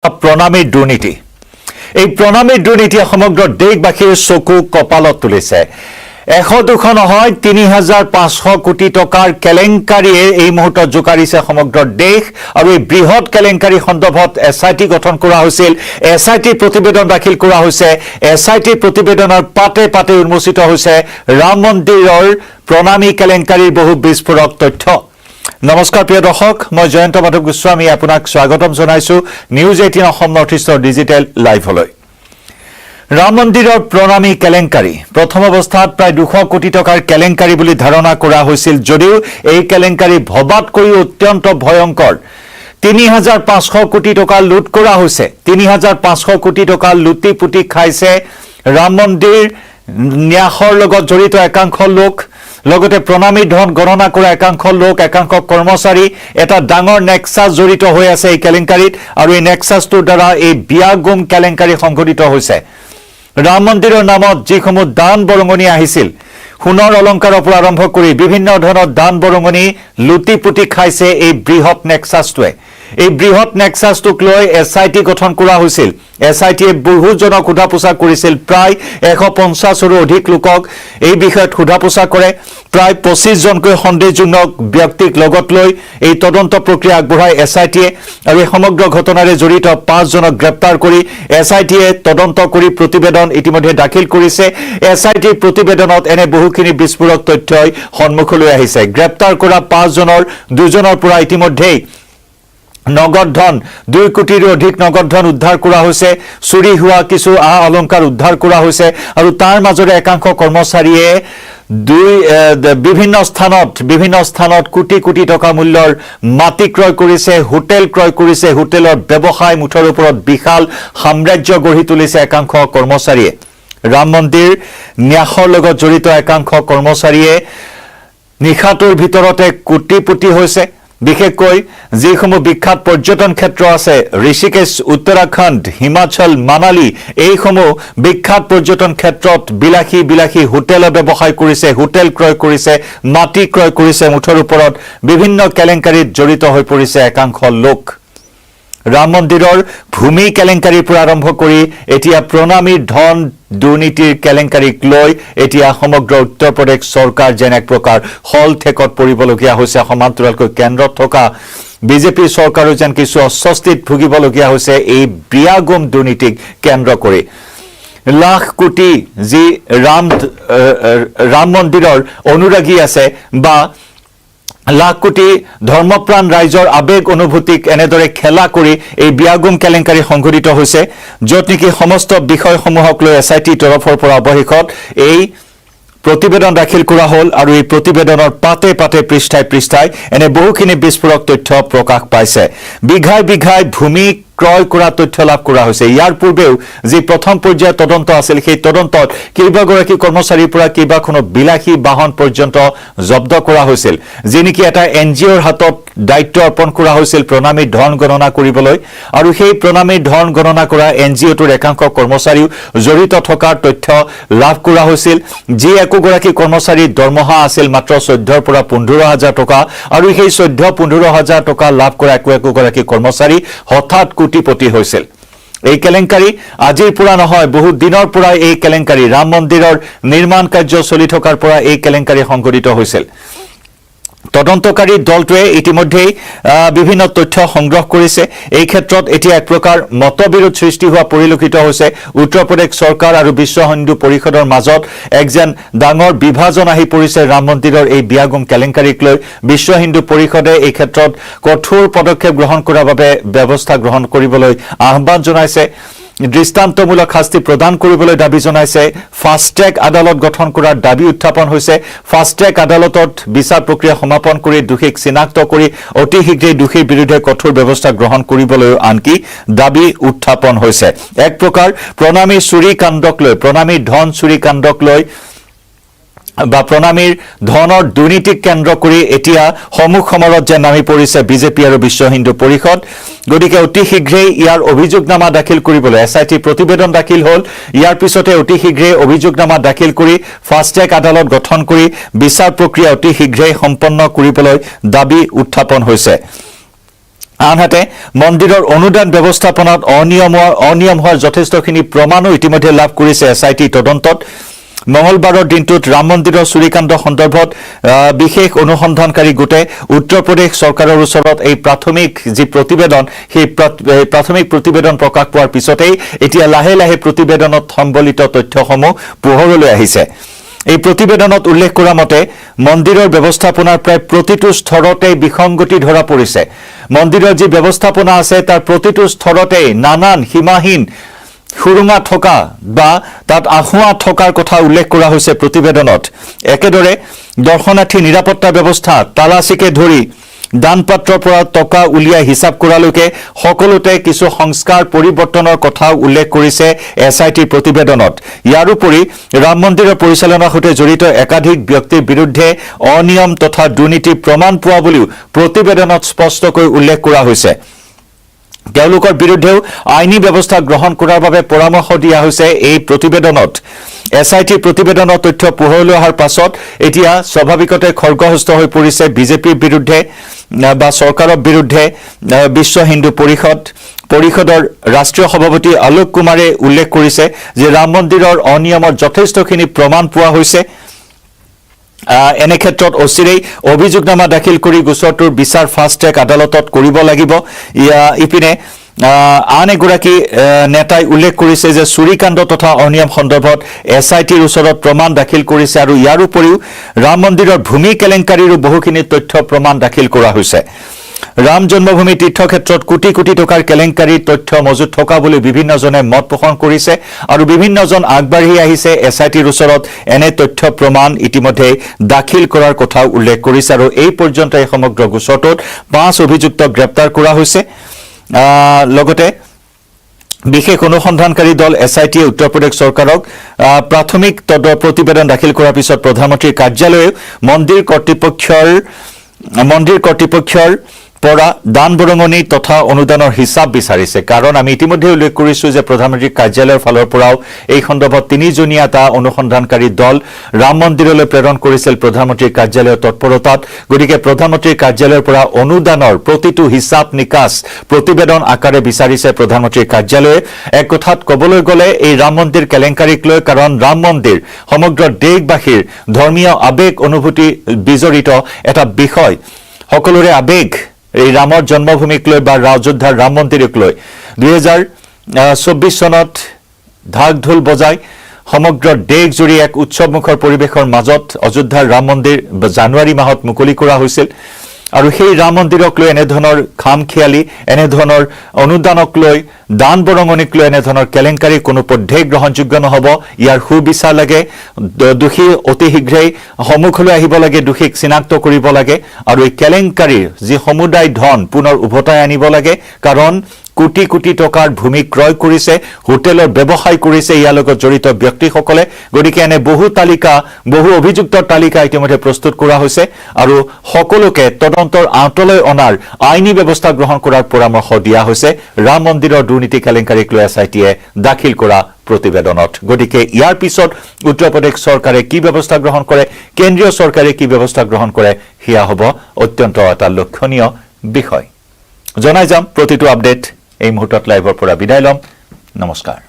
প্ৰণামী দুৰ্নীতি এই প্ৰণামী দুৰ্নীতিয়ে সমগ্ৰ দেশবাসীৰ চকু কপালত তুলিছে 100-200 নহয় 3500 কোটি টকাৰ কেলেংকাৰীয়ে এই মুহূৰ্তত জোকাৰিছে সমগ্ৰ দেশ আৰু এই বৃহৎ কেলেংকাৰী সন্দৰ্ভত এসআইটি গঠন কৰা হৈছিল এসআইটি প্ৰতিবেদন দাখিল কৰা হৈছে এসআইটি প্ৰতিবেদনৰ পাতে পাতে উন্মোচিত হৈছে ৰাম মন্দিৰৰ প্ৰণামী কেলেংকাৰীৰ বহু বিস্ফোৰক তথ্য নমস্কাৰ প্ৰিয় দৰ্শক মই জয়ন্ত মাধৱ গোস্বামী আপোনাক স্বাগতম জনাইছো নিউজ 18 অসম নৰ্থ ইষ্টৰ ডিজিটেল লাইভলৈ ৰাম মন্দিৰৰ প্ৰণামী কেলেংকাৰী প্ৰথম অৱস্থাত প্ৰায় 200 কোটি টকাৰ কেলেংকাৰী বুলি ধাৰণা কৰা হৈছিল যদিও এই কেলেংকাৰী ভবাতকৈ অত্যন্ত ভয়ংকৰ 3500 কোটি টকা লুট কৰা হৈছে 3500 কোটি টকা লুটি পুটি খাইছে ৰাম মন্দিৰ ন্যাসৰ লগত জড়িত একাংশ লোক লগতে প্ৰণামী ধন গণনা কৰা একাংশ লোক একাংশ কৰ্মচাৰী এটা ডাঙৰ নেক্সাস জড়িত হৈ আছে এই কেলেংকাৰীত আৰু এই নেক্সাসটোৰ দ্বাৰা এই বিয়াগুম কেলেংকাৰী সংঘটিত হৈছে ৰাম মন্দিৰৰ নামত যিসমূহ দান বৰঙণি আহিছিল সোণৰ অলংকাৰৰ পৰা আৰম্ভ কৰি বিভিন্ন ধৰণৰ দান বৰঙণি লুটি পুটি খাইছে এই বৃহৎ নেক্সাসটোৱে এই বৃহৎ নেক্সাসটোক লৈ এসআইটি গঠন কৰা হৈছিল এসআইটিয়ে বহুজনক সোধাপোছা কৰিছিল প্ৰায় 150 ৰো অধিক লোকক এই বিষয়ত সোধাপোছা কৰে প্ৰায় 25 জনকৈ সন্দেহজনক ব্যক্তিক লগত লৈ এই তদন্ত প্ৰক্ৰিয়া আগবঢ়াই এসআইটিয়ে আৰু এই সমগ্ৰ ঘটনাৰে জড়িত 5 জনক গ্ৰেপ্তাৰ কৰি এসআইটিয়ে তদন্ত কৰি প্ৰতিবেদন ইতিমধ্যে দাখিল কৰিছে এসআইটিৰ প্ৰতিবেদনত এনে বহুখিনি বিস্ফোৰক তথ্যই সন্মুখলৈ আহিছে গ্ৰেপ্তাৰ কৰা 5 জনৰ 2 জনৰ পৰা ইতিমধ্যে নগদ ধন 2 কোটিৰো অধিক নগদ ধন উদ্ধাৰ কৰা হৈছে চুৰি হোৱা কিছু অলংকাৰ উদ্ধাৰ কৰা হৈছে আৰু তাৰ মাজৰে একাংশ কৰ্মচাৰীয়ে বিভিন্ন স্থানত কোটি কোটি টকা মূল্যৰ মাটি ক্ৰয় কৰিছে হোটেল ক্ৰয় কৰিছে হোটেলৰ ব্যৱসায় মুঠৰ ওপৰত বিশাল সাম্ৰাজ্য গঢ়ি তুলিছে একাংশ কৰ্মচাৰীয়ে ৰাম মন্দিৰ ন্যাসৰ লগত জড়িত একাংশ কৰ্মচাৰীয়ে নিখাটোৰ ভিতৰতে কোটিপতি হৈছে বিশেষকৈ যিসমূহ বিখ্যাত পৰ্যটন ক্ষেত্ৰ আছে ঋষিকেশ উত্তৰাখণ্ড হিমাচল মানালী এইসমূহ বিখ্যাত পৰ্যটন ক্ষেত্ৰত বিলাসী হোটেলৰ ব্যৱসায় কৰিছে হোটেল ক্ৰয় কৰিছে মাটি ক্ৰয় কৰিছে মুঠৰ ওপৰত বিভিন্ন কেলেংকাৰীত জড়িত হৈ পৰিছে একাংশ লোক ৰাম মন্দিৰৰ ভূমি কেলেংকাৰীৰ পৰা আৰম্ভ কৰি এতিয়া প্ৰণামী ধন দুৰ্নীতিৰ কেলেংকাৰীক লৈ এতিয়া সমগ্ৰ উত্তৰ প্ৰদেশ চৰকাৰ যেন এক প্ৰকাৰ হল ঠেকত পৰিবলগীয়া হৈছে সমান্তৰালকৈ কেন্দ্ৰত থকা বিজেপি চৰকাৰো যেন কিছু অস্বস্তিত ভুগিবলগীয়া হৈছে এই বিয়াগুম দুৰ্নীতিক কেন্দ্ৰ কৰি লাখ কোটি যি ৰাম মন্দিৰৰ অনুৰাগী আছে বা লাখ কোটি ধৰ্মপ্ৰাণ ৰাইজৰ আবেগ অনুভূতিক এনেদৰে খেলা কৰি এই বিয়াগুম কেলেংকাৰী সংঘটিত হৈছে য'ত নেকি সমস্ত বিষয়সমূহক লৈ এসআইটি তৰফৰ পৰা অৱশেষত এই প্ৰতিবেদন দাখিল কৰা হ'ল আৰু এই প্ৰতিবেদনৰ পাতে পাতে পৃষ্ঠাই এনে বহুখিনি বিস্ফোৰক তথ্য প্ৰকাশ পাইছে বিঘাই ভূমি ক্ৰয় কৰা তথ্য লাভ কৰা হৈছে ইয়াৰ পূৰ্বেও যি প্ৰথম পৰ্যায়ৰ তদন্ত আছিল সেই তদন্তত কেইবাগৰাকী কৰ্মচাৰীৰ পৰা কেইবাখনো বিলাসী বাহন পৰ্যন্ত জব্দ কৰা হৈছিল যিনিকি এটা এনজিঅ'ৰ হাতত দায়িত্ব অৰ্পণ কৰা হৈছিল প্ৰণামী ধন গণনা কৰিবলৈ আৰু সেই প্ৰণামী ধন গণনা কৰা এনজিঅ'টোৰ একাংশ কৰ্মচাৰীও জড়িত থকাৰ তথ্য লাভ কৰা হৈছিল যি একোগৰাকী কৰ্মচাৰীৰ দৰমহা আছিল মাত্ৰ 14 পৰা 15000 টকা আৰু সেই 14-15000 টকা লাভ কৰা একোগৰাকী কৰ্মচাৰী হঠাৎ কোটিপতি হৈছিল এই কেলেংকাৰী আজিৰ পৰা নহয় বহু দিনৰ পৰা এই কেলেংকাৰী ৰাম মন্দিৰৰ নিৰ্মাণ কাৰ্য চলি থকাৰ পৰা এই কেলেংকাৰী সংঘটিত হৈছিল তদন্তকাৰী দলটোৱে ইতিমধ্যে বিভিন্ন তথ্য সংগ্ৰহ কৰিছে এই ক্ষেত্ৰত এতিয়া এক প্ৰকাৰ মতবিৰোধ সৃষ্টি হোৱা পৰিলক্ষিত হৈছে উত্তৰ প্ৰদেশ চৰকাৰ আৰু বিশ্ব হিন্দু পৰিষদৰ মাজত একজন ডাঙৰ বিভাজন আহি পৰিছে ৰাম মন্দিৰৰ এই বিয়াগুম কেলেংকাৰীক লৈ বিশ্ব হিন্দু পৰিষদে এই ক্ষেত্ৰত কঠোৰ পদক্ষেপ গ্ৰহণ কৰাৰ বাবে ব্যৱস্থা গ্ৰহণ কৰিবলৈ আহ্বান জনাইছে দৃষ্টান্তমূলক শাস্তি প্ৰদান কৰিবলৈ দাবী জনাইছে ফাষ্ট ট্ৰেক আদালত গঠন কৰাৰ দাবী উত্থাপন হৈছে ফাষ্ট ট্ৰেক আদালতত বিচাৰ প্ৰক্ৰিয়া সমাপন কৰি দোষীক চিনাক্ত কৰি অতি শীঘ্ৰেই দোষীৰ বিৰুদ্ধে কঠোৰ ব্যৱস্থা গ্ৰহণ কৰিবলৈ আনকি দাবী উত্থাপন হৈছে এক প্ৰকাৰ প্ৰণামী চুৰি কাণ্ডক লৈ প্ৰণামী ধন চুৰি কাণ্ডক লৈ বা প্ৰণামীৰ ধনৰ দুৰ্নীতিক কেন্দ্ৰ কৰি এতিয়া সমুখ সমৰত যে নামি পৰিছে বিজেপি আৰু বিশ্ব হিন্দু পৰিষদ গতিকে অতি শীঘ্ৰেই ইয়াৰ অভিযোগনামা দাখিল কৰিবলৈ এসআইটি প্ৰতিবেদন দাখিল হ'ল ইয়াৰ পিছতে অতি শীঘ্ৰেই অভিযোগনামা দাখিল কৰি ফাষ্ট ট্ৰেক আদালত গঠন কৰি বিচাৰ প্ৰক্ৰিয়া অতি শীঘ্ৰেই সম্পন্ন কৰিবলৈ দাবী উত্থাপন হৈছে আনহাতে মন্দিৰৰ অনুদান ব্যৱস্থাপনাত অনিয়ম হোৱাৰ যথেষ্টখিনি প্ৰমাণো ইতিমধ্যে লাভ কৰিছে SIT তদন্তত মঙলবাৰৰ দিনটোত ৰাম মন্দিৰৰ চুৰিকাণ্ড সন্দৰ্ভত বিশেষ অনুসন্ধানকাৰী গোটে উত্তৰ প্ৰদেশ চৰকাৰৰ ওচৰত এই প্ৰাথমিক যি প্ৰতিবেদন সেই প্ৰাথমিক প্ৰতিবেদন প্ৰকাশ পোৱাৰ পিছতেই এতিয়া লাহে লাহে প্ৰতিবেদনত সম্বলিত তথ্যসমূহ পোহৰলৈ আহিছে এই প্ৰতিবেদনত উল্লেখ কৰা মতে মন্দিৰৰ ব্যৱস্থাপনাৰ প্ৰায় প্ৰতিটো স্তৰতে বিসংগতি ধৰা পৰিছে মন্দিৰৰ যি ব্যৱস্থাপনা আছে তাৰ প্ৰতিটো স্তৰতে নানান সীমাহীন সুৰুঙা থকা বা তাত আহুৱা থকাৰ কথা উল্লেখ কৰা হৈছে প্ৰতিবেদনত একেদৰে দৰ্শনাৰ্থী নিৰাপত্তা ব্যৱস্থা তালাচিকে ধৰি দানপাত্ৰৰ পৰা টকা উলিয়াই হিচাপ কৰালৈকে সকলোতে কিছু সংস্কাৰ পৰিৱৰ্তনৰ কথা উল্লেখ কৰিছে SIT প্ৰতিবেদনত ইয়াৰ উপৰি ৰাম মন্দিৰৰ পৰিচালনাৰ সৈতে জড়িত একাধিক ব্যক্তিৰ বিৰুদ্ধে অনিয়ম তথা দুৰ্নীতি প্ৰমাণ পোৱা বুলিও প্ৰতিবেদনত স্পষ্টকৈ উল্লেখ কৰা হৈছে তেওঁলোকৰ বিৰুদ্ধেও আইনী ব্যৱস্থা গ্ৰহণ কৰাৰ বাবে পৰামৰ্শ দিয়া হৈছে এই প্ৰতিবেদনত SIT প্ৰতিবেদনৰ তথ্য পোহৰলৈ অহাৰ পাছত এতিয়া স্বাভাৱিকতে খৰ্গহস্ত হৈ পৰিছে বিজেপিৰ বিৰুদ্ধে বা চৰকাৰৰ বিৰুদ্ধে বিশ্ব হিন্দু পৰিষদৰ ৰাষ্ট্ৰীয় সভাপতি আলোক কুমাৰে উল্লেখ কৰিছে যে ৰাম মন্দিৰৰ অনিয়মৰ যথেষ্টখিনি প্ৰমাণ পোৱা হৈছে এনে ক্ষেত্ৰত অচিৰেই অভিযোগনামা দাখিল কৰি গোচৰটোৰ বিচাৰ ফাষ্ট ট্ৰেক আদালতত কৰিব লাগিব ইপিনে আন এগৰাকী নেতাই উল্লেখ কৰিছে যে চুৰিকাণ্ড তথা অনিয়ম সন্দৰ্ভত SITৰ ওচৰত প্ৰমাণ দাখিল কৰিছে আৰু ইয়াৰ উপৰিও ৰাম মন্দিৰৰ ভূমি কেলেংকাৰীৰো বহুখিনি তথ্য প্ৰমাণ দাখিল কৰা হৈছে ৰাম জন্মভূমি তীৰ্থক্ষেত্ৰত কোটি কোটি টকাৰ কেলেংকাৰীৰ তথ্য মজুত থকা বুলি বিভিন্নজনে মত পোষণ কৰিছে আৰু বিভিন্নজন আগবাঢ়ি আহিছে SITৰ ওচৰত এনে তথ্য প্ৰমাণ ইতিমধ্যে দাখিল কৰাৰ কথা উল্লেখ কৰিছে আৰু এই পৰ্যন্ত এই সমগ্ৰ গোচৰটোত 5 অভিযুক্ত গ্ৰেপ্তাৰ কৰা হৈছে লগতে বিশেষ অনুসন্ধানকাৰী দল SITয়ে উত্তৰ প্ৰদেশ চৰকাৰক প্ৰাথমিক প্ৰতিবেদন দাখিল কৰাৰ পিছত প্ৰধানমন্ত্ৰীৰ কাৰ্যালয়ে মন্দিৰ কৰ্তৃপক্ষৰ পৰা দান বৰঙণি তথা অনুদানৰ হিচাপ বিচাৰিছে কাৰণ আমি ইতিমধ্যে উল্লেখ কৰিছো যে প্ৰধানমন্ত্ৰীৰ কাৰ্যালয়ৰ ফালৰ পৰাও এই সন্দৰ্ভত 3জনীয়া এটা অনুসন্ধানকাৰী দল ৰাম মন্দিৰলৈ প্ৰেৰণ কৰিছিল প্ৰধানমন্ত্ৰীৰ কাৰ্যালয়ৰ তৎপৰতাত গতিকে প্ৰধানমন্ত্ৰীৰ কাৰ্যালয়ৰ পৰা অনুদানৰ প্ৰতিটো হিচাপ নিকাচ প্ৰতিবেদন আকাৰে বিচাৰিছে প্ৰধানমন্ত্ৰীৰ কাৰ্যালয়ে এক কথাত ক'বলৈ গ'লে এই ৰাম মন্দিৰ কেলেংকাৰীক লৈ কাৰণ ৰাম মন্দিৰ সমগ্ৰ দেশবাসীৰ ধৰ্মীয় আবেগ অনুভূতি বিজড়িত এটা বিষয় সকলোৰে আবেগ এই ৰামৰ জন্মভূমিক লৈ বা অযোধ্যাৰ ৰাম মন্দিৰক লৈ 2024 চনত ঢাক ঢোল বজাই সমগ্ৰ দেশ জুৰি এক উৎসৱমুখৰ পৰিৱেশৰ মাজত অযোধ্যাৰ ৰাম মন্দিৰ জানুৱাৰী মাহত মুকলি কৰা হৈছিল আৰু সেই ৰাম মন্দিৰক লৈ এনে ধৰণৰ খামখিয়ালি এনে ধৰণৰ অনুদানক লৈ দান বৰঙণিক লৈ এনে ধৰণৰ কেলেংকাৰী কোনো পদ্ধতি গ্ৰহণযোগ্য নহব ইয়াৰ সুবিচাৰ লাগে দোষী অতি শীঘ্ৰেই সন্মুখলৈ আহিব লাগে দোষীক চিনাক্ত কৰিব লাগে আৰু এই কেলেংকাৰীৰ যি সমুদায় ধন পুনৰ উভতাই আনিব লাগে কাৰণ কোটি কোটি টকাৰ ভূমি ক্ৰয় কৰিছে হোটেলৰ ব্যৱসায় কৰিছে ইয়াৰ লগত জড়িত ব্যক্তিসকলে গতিকে এনে বহু অভিযুক্তৰ তালিকা ইতিমধ্যে প্ৰস্তুত কৰা হৈছে আৰু সকলোকে তদন্তৰ আঁতৰলৈ অনাৰ আইনী ব্যৱস্থা গ্ৰহণ কৰাৰ পৰামৰ্শ দিয়া হৈছে ৰাম মন্দিৰৰ দুৰ্নীতি কেলেংকাৰীক লৈ SITয়ে দাখিল কৰা প্ৰতিবেদনত গতিকে ইয়াৰ পিছত উত্তৰ প্ৰদেশ চৰকাৰে কি ব্যৱস্থা গ্ৰহণ কৰে কেন্দ্ৰীয় চৰকাৰে কি ব্যৱস্থা গ্ৰহণ কৰে হিয়া হ'ব অত্যন্ত এটা লক্ষণীয় বিষয় জনাই যাম প্ৰতিটো আপডেট এই মুহূৰ্তত লাইভৰ পৰা বিদায় লম নমস্কাৰ